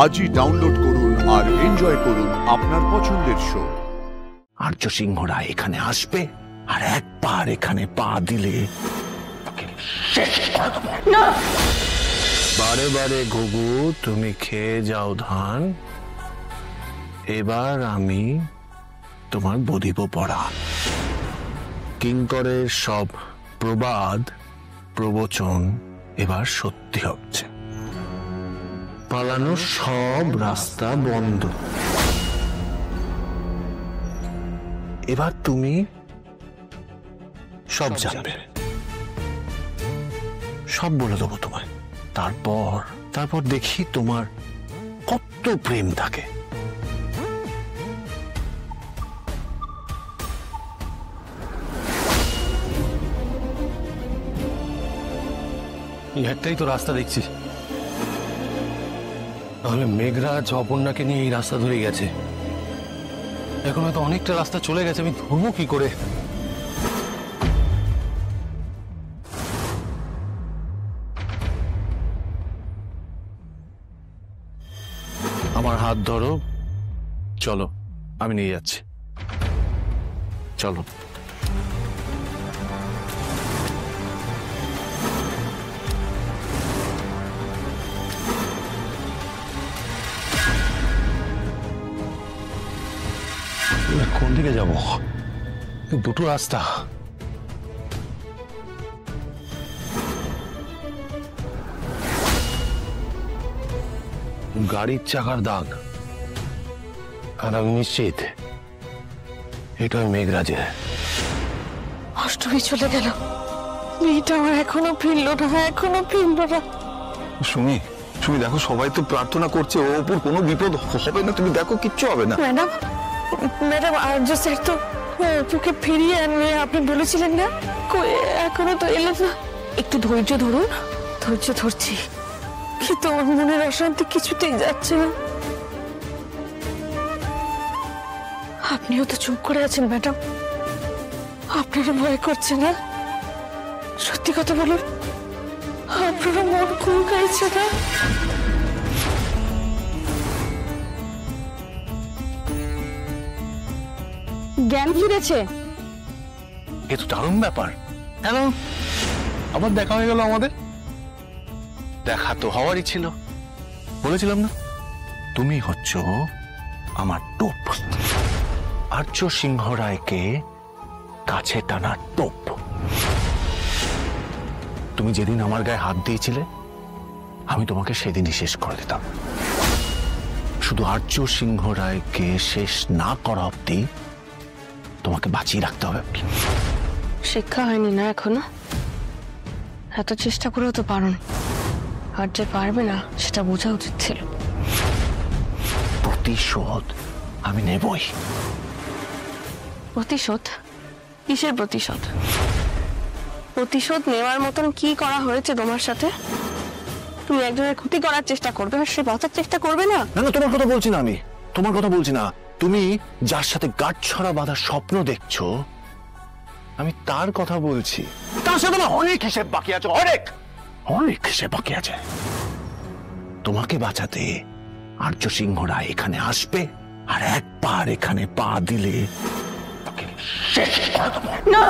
আজই ডাউনলোড করুন আর এনজয় করুন আপনার পছন্দের শো। আর্য সিংহ রায় এখানে আসবে আর একবার এখানে পা দিলে বারে বারে ঘুঘু তুমি খেয়ে যাও ধান, এবার আমি তোমার বধিব পড়া। কিঙ্করের সব প্রবাদ প্রবচন এবার সত্যি হচ্ছে, পালানোর সব রাস্তা বন্ধ। এবার তুমি সব জানবে, সব বলে দেবো তোমায়। তারপর দেখি তোমার কত প্রেম থাকে। একটাই তো রাস্তা দেখছি, তাহলে মেঘরাজ অপর্ণাকে নিয়ে এই রাস্তা ধরে গেছে। এখন হয়তো অনেকটা রাস্তা চলে গেছে, আমি ধরবো কি করে? আমার হাত ধরো, চলো আমি নিয়ে যাচ্ছি, চলো। কোন দিকে যাব? দুটো রাস্তা। গাড়ির চাকার দাগ, আর আমি নিশ্চিত এটা মেঘরাজের। অষ্টমী চলে গেল, মেয়েটা আমার এখনো ফিরল না। সুমি দেখো, সবাই তো প্রার্থনা করছে ওর উপর কোনো বিপদ হবে না, তুমি দেখো কিচ্ছু হবে না। ম্যাডাম আর্য স্যার তো ওকে ফিরিয়ে আনবে আপনি বলেছিলেন না, এখনো তো এলো না। একটু ধৈর্য ধরুন। ধৈর্য ধরছি, কিন্তু ওর মনের অশান্তি কিছুতেই যাচ্ছে না। আপনিও তো চুপ করে আছেন ম্যাডাম, আপনারও ভয় করছে না? সত্যি কথা বলুন, আপনারও মন কুল গাইছে না? জ্ঞান ফিরেছে, এ তো দারুণ ব্যাপার। হ্যালো, আবার দেখা হয়ে গেল আমাদের। দেখা তো হওয়ারই ছিল, বলেছিলাম না তুমি হচ্ছ আমার টোপ, আর্য সিংহ রায়কে কাছে টানা টোপ। তুমি যেদিন আমার গায়ে হাত দিয়েছিলে আমি তোমাকে সেদিনই শেষ করে দিতাম। শুধু আর্য সিংহ রায়কে শেষ না করা অব্দি তোমাকে বাঁচিয়ে রাখতে হবে। শিক্ষা হয়নি না এখনো? এত চেষ্টা করেও তো পারুন, আর যে পারবে না সেটা বোঝা উচিত ছিল। প্রতিশোধ আমি নেবই। প্রতিশোধ? কিসের প্রতিশোধ? প্রতিশোধ নেওয়ার মতন কি করা হয়েছে তোমার সাথে? তুমি একজনের ক্ষতি করার চেষ্টা করবে আর সে বাঁচার চেষ্টা করবে না? না, তোমার কথা বলছি না, আমি তোমার কথা বলছি না। তুমি যার সাথে গাঁটছড়া বাঁধার স্বপ্ন দেখছো আমি তার কথা বলছি। তার সাথে আমার অনেক হিসেব বাকি আছে, অনেক হিসেব বাকি আছে। তোমাকে বাঁচাতে আর্য সিংহ রায় এখানে আসবে আর একবার এখানে পা দিলে না।